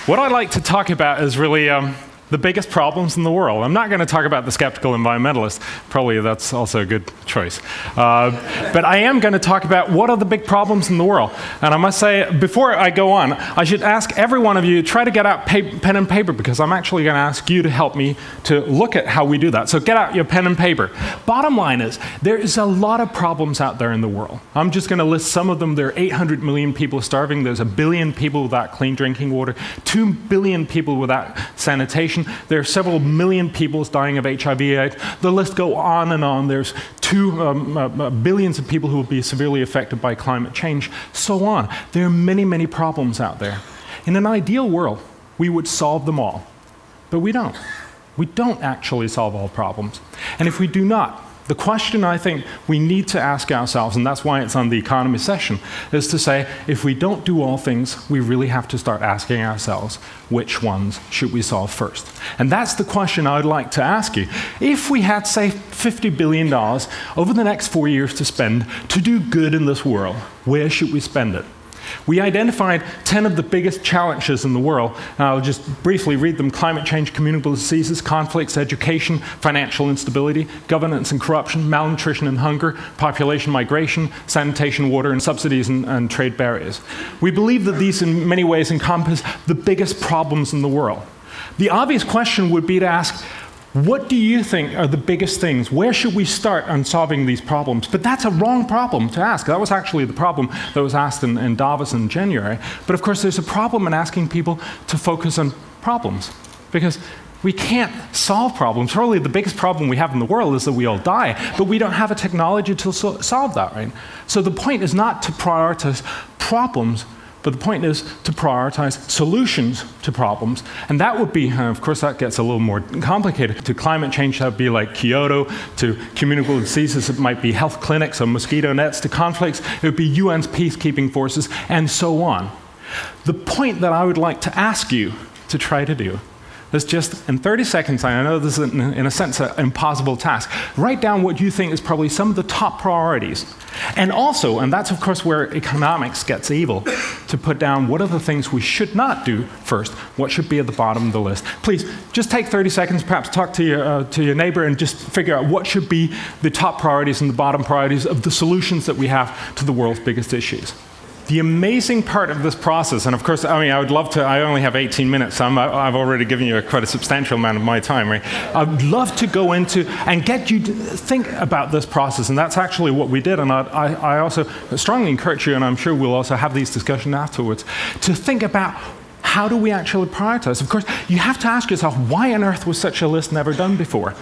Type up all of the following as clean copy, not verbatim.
What I'd like to talk about is really the biggest problems in the world. I'm not going to talk about the skeptical environmentalist. Probably that's also a good choice. But I am going to talk about what are the big problems in the world. And I must say, before I go on, I should ask every one of you, try to get out pen and paper, because I'm actually going to ask you to help me to look at how we do that. So get out your pen and paper. Bottom line is, there is a lot of problems out there in the world. I'm just going to list some of them. There are 800 million people starving. There's 1 billion people without clean drinking water. 2 billion people without sanitation. There are several million people dying of HIV/AIDS. The list goes on and on. There's billions of people who will be severely affected by climate change, so on. There are many, many problems out there. In an ideal world, we would solve them all. But we don't. We don't actually solve all problems. And if we do not, the question I think we need to ask ourselves, and that's why it's on the economy session, is to say, if we don't do all things, we really have to start asking ourselves, which ones should we solve first? And that's the question I would like to ask you. If we had, say, $50 billion over the next 4 years to spend to do good in this world, where should we spend it? We identified 10 of the biggest challenges in the world. I'll just briefly read them: climate change, communicable diseases, conflicts, education, financial instability, governance and corruption, malnutrition and hunger, population migration, sanitation, water, and subsidies and trade barriers. We believe that these in many ways encompass the biggest problems in the world. The obvious question would be to ask, what do you think are the biggest things? Where should we start on solving these problems? But that's a wrong problem to ask. That was actually the problem that was asked in Davos in January. But of course, there's a problem in asking people to focus on problems, because we can't solve problems. Really, the biggest problem we have in the world is that we all die, but we don't have a technology to solve that, right? So the point is not to prioritize problems, but the point is to prioritize solutions to problems. And that would be, of course, that gets a little more complicated. To climate change, that would be like Kyoto. To communicable diseases, it might be health clinics or mosquito nets. To conflicts, it would be UN's peacekeeping forces, and so on. The point that I would like to ask you to try to do is just, in 30 seconds, I know this is, in a sense, an impossible task, write down what you think is probably some of the top priorities. And also, and that's of course where economics gets evil, to put down what are the things we should not do first, what should be at the bottom of the list. Please, just take 30 seconds, perhaps talk to your neighbor and just figure out what should be the top priorities and the bottom priorities of the solutions that we have to the world's biggest issues. The amazing part of this process, and of course, I mean, I would love to, I only have 18 minutes, so I've already given you quite a substantial amount of my time, right? I'd love to go into and get you to think about this process, and that's actually what we did, and I also strongly encourage you, and I'm sure we'll also have these discussions afterwards, to think about how do we actually prioritize. Of course, you have to ask yourself, why on earth was such a list never done before?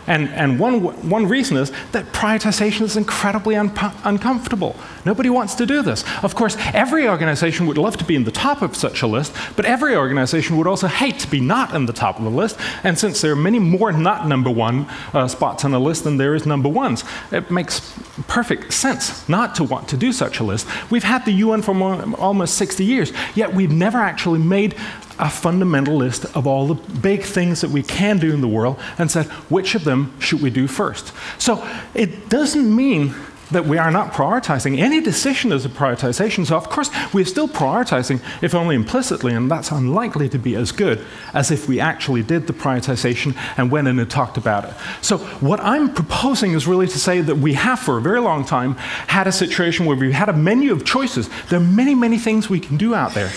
And one reason is that prioritization is incredibly uncomfortable. Nobody wants to do this. Of course, every organization would love to be in the top of such a list, but every organization would also hate to be not in the top of the list. And since there are many more not number one spots on a list than there is number ones, it makes perfect sense not to want to do such a list. We've had the UN for almost 60 years, yet we've never actually made a fundamental list of all the big things that we can do in the world and said, which of them should we do first? So it doesn't mean that we are not prioritizing. Any decision is a prioritization, so of course we're still prioritizing, if only implicitly, and that's unlikely to be as good as if we actually did the prioritization and went in and talked about it. So what I'm proposing is really to say that we have, for a very long time, had a situation where we've had a menu of choices. There are many, many things we can do out there,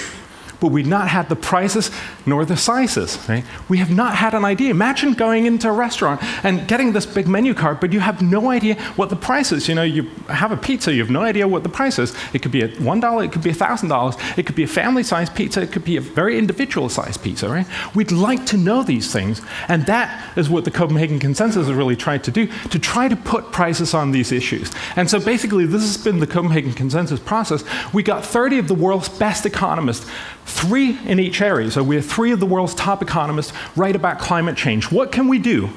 but we've not had the prices nor the sizes. Right? We have not had an idea. Imagine going into a restaurant and getting this big menu card, but you have no idea what the price is. You know, you have a pizza, you have no idea what the price is. It could be $1, it could be $1,000, it could be a family-sized pizza, it could be a very individual-sized pizza. Right? We'd like to know these things, and that is what the Copenhagen Consensus has really tried to do, to try to put prices on these issues. And so basically, this has been the Copenhagen Consensus process. We got 30 of the world's best economists, 3 in each area. So we have 3 of the world's top economists write about climate change. What can we do?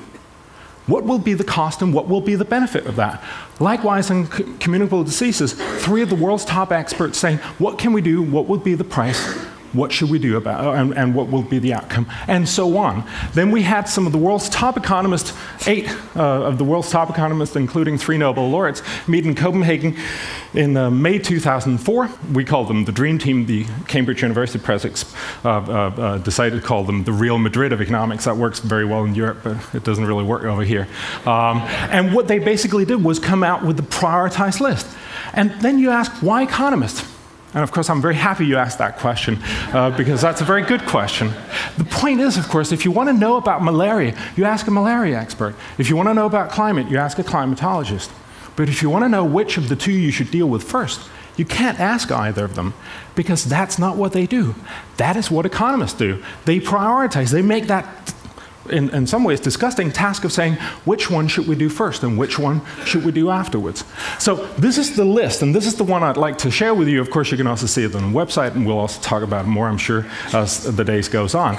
What will be the cost and what will be the benefit of that? Likewise, in communicable diseases, 3 of the world's top experts saying, what can we do? What will be the price? what should we do about it, and what will be the outcome, and so on. Then we had some of the world's top economists, 8 of the world's top economists, including 3 Nobel laureates, meet in Copenhagen in May 2004. We called them the Dream Team. The Cambridge University Press decided to call them the Real Madrid of economics. That works very well in Europe, but it doesn't really work over here. And what they basically did was come out with the prioritized list. And then you ask, why economists? And of course, I'm very happy you asked that question, because that's a very good question. The point is, of course, if you want to know about malaria, you ask a malaria expert. If you want to know about climate, you ask a climatologist. But if you want to know which of the 2 you should deal with first, you can't ask either of them, because that's not what they do. That is what economists do. They prioritize. They make that, in some ways, disgusting task of saying, which one should we do first and which one should we do afterwards? So this is the list, and this is the one I'd like to share with you. Of course, you can also see it on the website, and we'll also talk about it more, I'm sure, as the days goes on.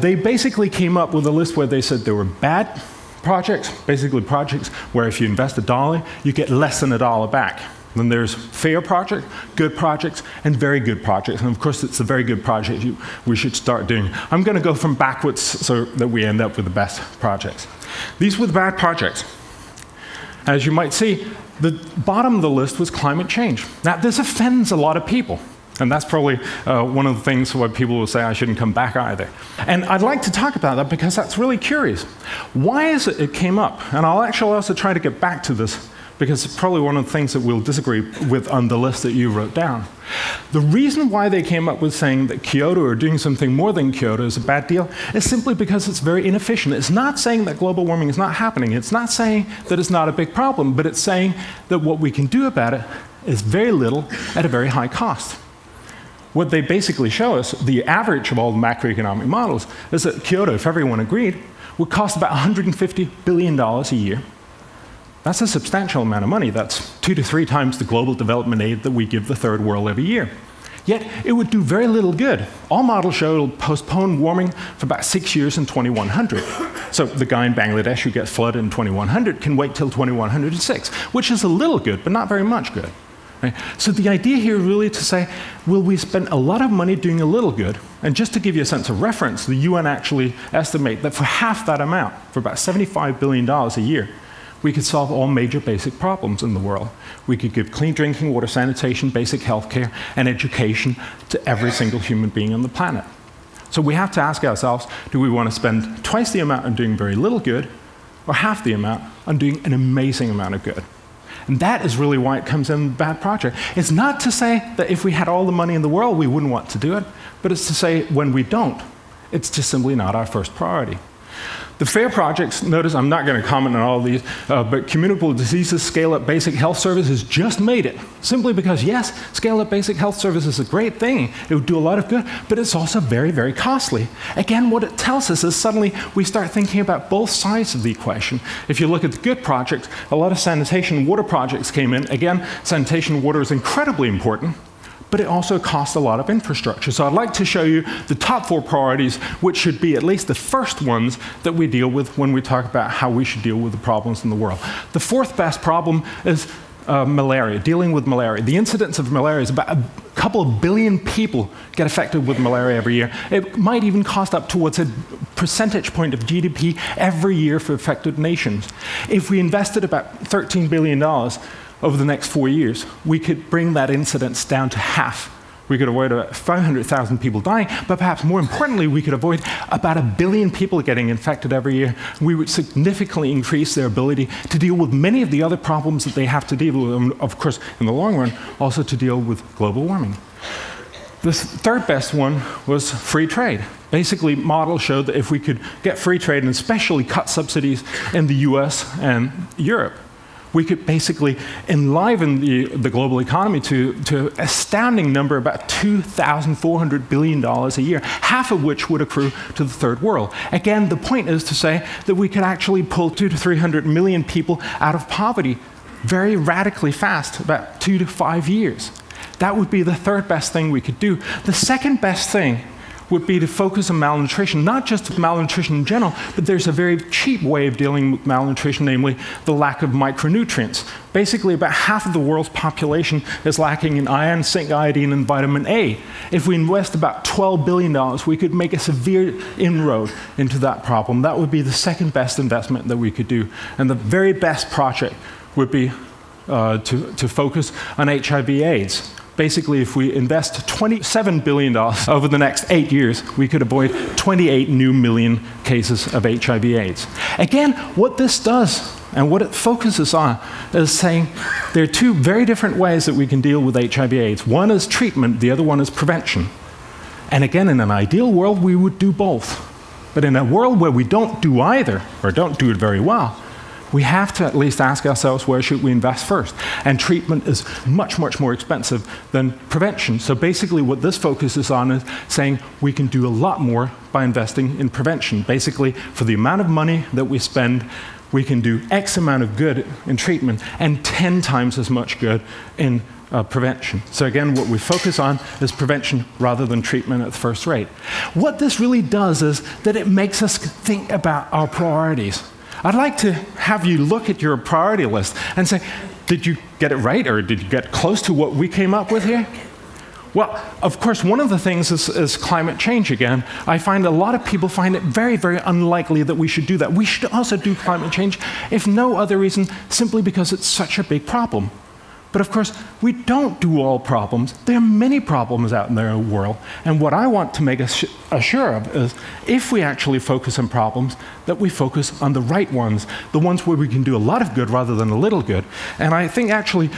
They basically came up with a list where they said there were bad projects, basically projects where if you invest $1, you get less than $1 back. Then there's fair projects, good projects, and very good projects. And of course, it's a very good project we should start doing. I'm going to go from backwards so that we end up with the best projects. These were the bad projects. As you might see, the bottom of the list was climate change. Now, this offends a lot of people. And that's probably one of the things why people will say I shouldn't come back either. And I'd like to talk about that because that's really curious. Why is it came up? And I'll actually also try to get back to this, because it's probably one of the things that we'll disagree with on the list that you wrote down. The reason why they came up with saying that Kyoto or doing something more than Kyoto is a bad deal is simply because it's very inefficient. It's not saying that global warming is not happening. It's not saying that it's not a big problem, but it's saying that what we can do about it is very little at a very high cost. What they basically show us, the average of all the macroeconomic models, is that Kyoto, if everyone agreed, would cost about $150 billion a year. That's a substantial amount of money. That's 2 to 3 times the global development aid that we give the third world every year. Yet, it would do very little good. All models show it'll postpone warming for about 6 years in 2100. So the guy in Bangladesh who gets flooded in 2100 can wait till 2106, which is a little good, but not very much good. Right? So the idea here is really to say, will we spend a lot of money doing a little good? And just to give you a sense of reference, the UN actually estimate that for half that amount, for about $75 billion a year, we could solve all major basic problems in the world. We could give clean drinking water, sanitation, basic health care, and education to every single human being on the planet. So we have to ask ourselves, do we want to spend twice the amount on doing very little good, or half the amount on doing an amazing amount of good? And that is really why it comes in a bad project. It's not to say that if we had all the money in the world, we wouldn't want to do it, but it's to say when we don't, it's just simply not our first priority. The FAIR projects, notice I'm not going to comment on all of these, but communicable diseases, scale-up basic health services just made it. Simply because, yes, scale-up basic health services is a great thing. It would do a lot of good, but it's also very, very costly. Again, what it tells us is suddenly we start thinking about both sides of the equation. If you look at the good projects, a lot of sanitation and water projects came in. Again, sanitation and water is incredibly important, but it also costs a lot of infrastructure. So I'd like to show you the top 4 priorities, which should be at least the first ones that we deal with when we talk about how we should deal with the problems in the world. The 4th best problem is malaria, dealing with malaria. The incidence of malaria is about a couple of billion people get affected with malaria every year. It might even cost up towards a percentage point of GDP every year for affected nations. If we invested about $13 billion over the next 4 years, we could bring that incidence down to half. We could avoid about 500,000 people dying, but perhaps more importantly, we could avoid about 1 billion people getting infected every year. We would significantly increase their ability to deal with many of the other problems that they have to deal with, and of course, in the long run, also to deal with global warming. The 3rd best one was free trade. Basically, models showed that if we could get free trade and especially cut subsidies in the US and Europe, we could basically enliven the global economy to an astounding number, about $2,400 billion a year, half of which would accrue to the third world. Again, the point is to say that we could actually pull 200 to 300 million people out of poverty very radically fast, about 2 to 5 years. That would be the 3rd best thing we could do. The 2nd best thing would be to focus on malnutrition, not just malnutrition in general, but there's a very cheap way of dealing with malnutrition, namely the lack of micronutrients. Basically, about half of the world's population is lacking in iron, zinc, iodine, and vitamin A. If we invest about $12 billion, we could make a severe inroad into that problem. That would be the second best investment that we could do. And the very best project would be to focus on HIV/AIDS. Basically, if we invest $27 billion over the next 8 years, we could avoid 28 new million cases of HIV/AIDS. Again, what this does and what it focuses on is saying there are two very different ways that we can deal with HIV/AIDS. One is treatment, the other one is prevention. And again, in an ideal world, we would do both. But in a world where we don't do either, or don't do it very well, we have to at least ask ourselves, where should we invest first? And treatment is much, much more expensive than prevention. So basically what this focuses on is saying we can do a lot more by investing in prevention. Basically, for the amount of money that we spend, we can do X amount of good in treatment and 10 times as much good in prevention. So again, what we focus on is prevention rather than treatment at the first rate. What this really does is that it makes us think about our priorities. I'd like to have you look at your priority list and say, did you get it right, or did you get close to what we came up with here? Well, of course, one of the things is climate change again. I find a lot of people find it very, very unlikely that we should do that. We should also do climate change, if no other reason, simply because it's such a big problem. But of course, we don't do all problems. There are many problems out in the world. And what I want to make us sure of is, if we actually focus on problems, that we focus on the right ones, the ones where we can do a lot of good rather than a little good. And I think actually,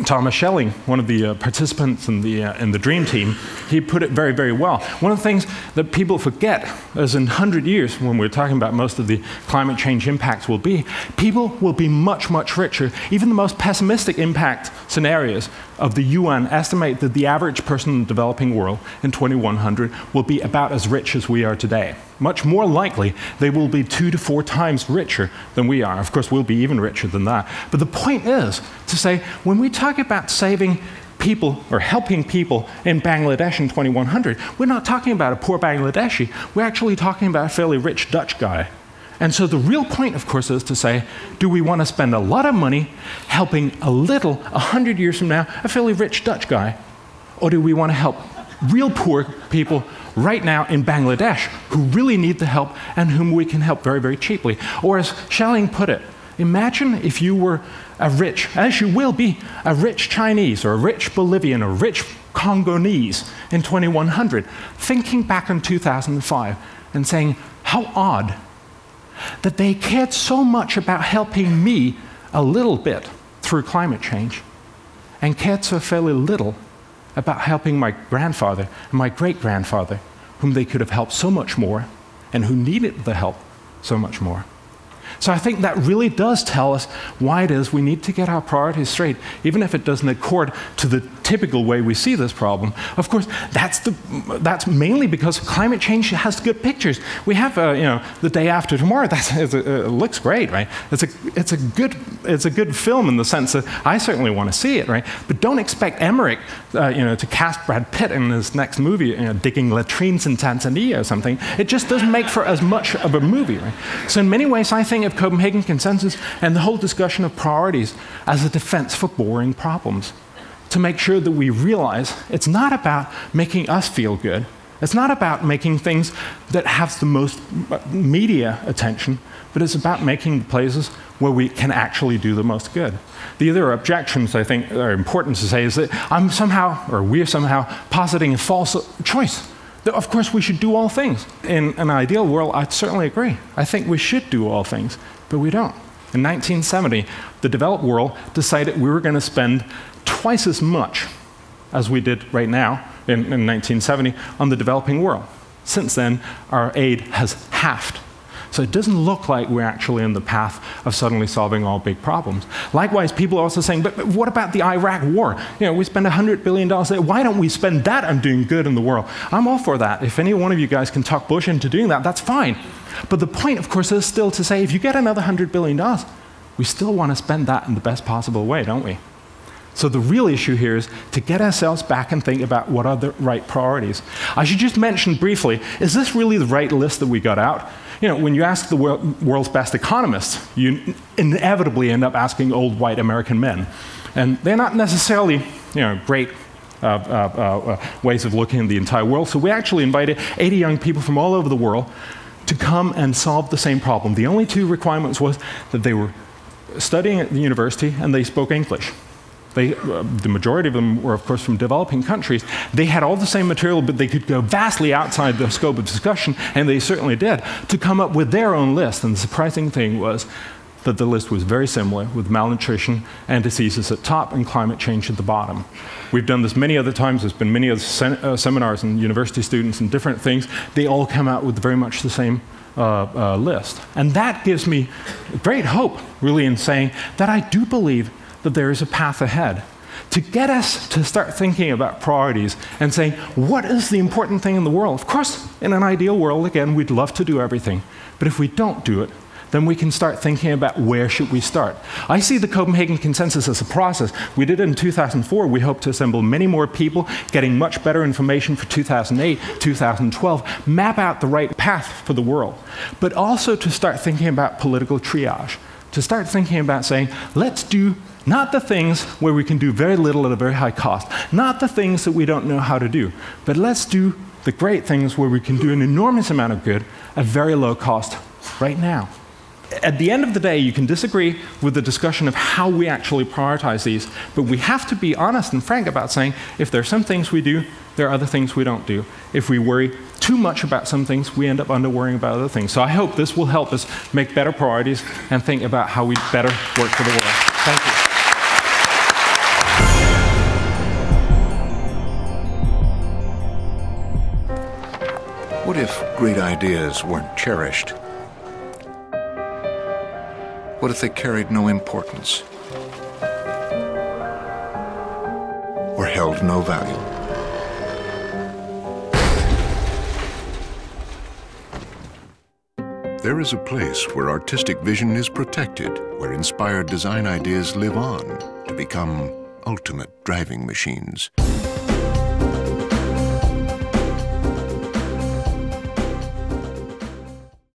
Thomas Schelling, one of the participants in the DREAM team, he put it very, very well. One of the things that people forget is in 100 years, when we're talking about most of the climate change impacts will be, people will be much, much richer. Even the most pessimistic impact scenarios of the UN estimate that the average person in the developing world in 2100 will be about as rich as we are today. Much more likely, they will be 2 to 4 times richer than we are. Of course, we'll be even richer than that. But the point is to say, when we talk about saving people or helping people in Bangladesh in 2100, we're not talking about a poor Bangladeshi. We're actually talking about a fairly rich Dutch guy. And so the real point, of course, is to say, do we want to spend a lot of money helping a little, 100 years from now, a fairly rich Dutch guy? Or do we want to help real poor people right now in Bangladesh who really need the help and whom we can help very, very cheaply? Or as Schelling put it, imagine if you were a rich, as you will be, a rich Chinese or a rich Bolivian or a rich Congolese in 2100, thinking back in 2005 and saying, how odd that they cared so much about helping me a little bit through climate change and cared so fairly little about helping my grandfather and my great-grandfather, whom they could have helped so much more and who needed the help so much more. So I think that really does tell us why it is we need to get our priorities straight, even if it doesn't accord to the typical way we see this problem. Of course, that's mainly because climate change has good pictures. We have, The Day After Tomorrow. It looks great, right? It's a good film in the sense that I certainly want to see it, right? But don't expect Emmerich, to cast Brad Pitt in his next movie, digging latrines in Tanzania or something. It just doesn't make for as much of a movie, right? So in many ways, I think of Copenhagen Consensus and the whole discussion of priorities as a defense for boring problems, to make sure that we realize it's not about making us feel good. It's not about making things that have the most media attention, but it's about making places where we can actually do the most good. The other objections I think are important to say is that I'm somehow, or we're somehow, positing a false choice. That of course we should do all things. In an ideal world, I certainly agree. I think we should do all things, but we don't. In 1970, the developed world decided we were going to spend twice as much as we did right now in 1970 on the developing world. Since then, our aid has halved. So it doesn't look like we're actually in the path of suddenly solving all big problems. Likewise, people are also saying, but what about the Iraq war? We spend $100 billion there. Why don't we spend that on doing good in the world? I'm all for that. If any one of you guys can talk Bush into doing that, that's fine. But the point, of course, is still to say, if you get another $100 billion, we still want to spend that in the best possible way, don't we? So the real issue here is to get ourselves back and think about what are the right priorities. I should just mention briefly, is this really the right list that we got out? You know, when you ask the world's best economists, you inevitably end up asking old white American men. And they're not necessarily, great ways of looking at the entire world. So we actually invited 80 young people from all over the world to come and solve the same problem. The only two requirements was that they were studying at the university and they spoke English. The majority of them were, of course, from developing countries. They had all the same material, but they could go vastly outside the scope of discussion, and they certainly did, to come up with their own list. And the surprising thing was that the list was very similar, with malnutrition and diseases at top and climate change at the bottom. We've done this many other times. There's been many other seminars and university students and different things. They all come out with very much the same list. And that gives me great hope, really, in saying that I do believe that there is a path ahead to get us to start thinking about priorities and saying, what is the important thing in the world? Of course, in an ideal world, again, we'd love to do everything. But if we don't do it, then we can start thinking about where should we start. I see the Copenhagen Consensus as a process. We did it in 2004. We hope to assemble many more people, getting much better information for 2008, 2012, map out the right path for the world, but also to start thinking about political triage, to start thinking about saying, let's do not the things where we can do very little at a very high cost, not the things that we don't know how to do, but let's do the great things where we can do an enormous amount of good at very low cost right now. At the end of the day, you can disagree with the discussion of how we actually prioritize these, but we have to be honest and frank about saying, if there are some things we do, there are other things we don't do. If we worry too much about some things, we end up under-worrying about other things. So I hope this will help us make better priorities and think about how we better work for the world. Thank you. What if great ideas weren't cherished? What if they carried no importance? Or held no value? There is a place where artistic vision is protected, where inspired design ideas live on to become ultimate driving machines.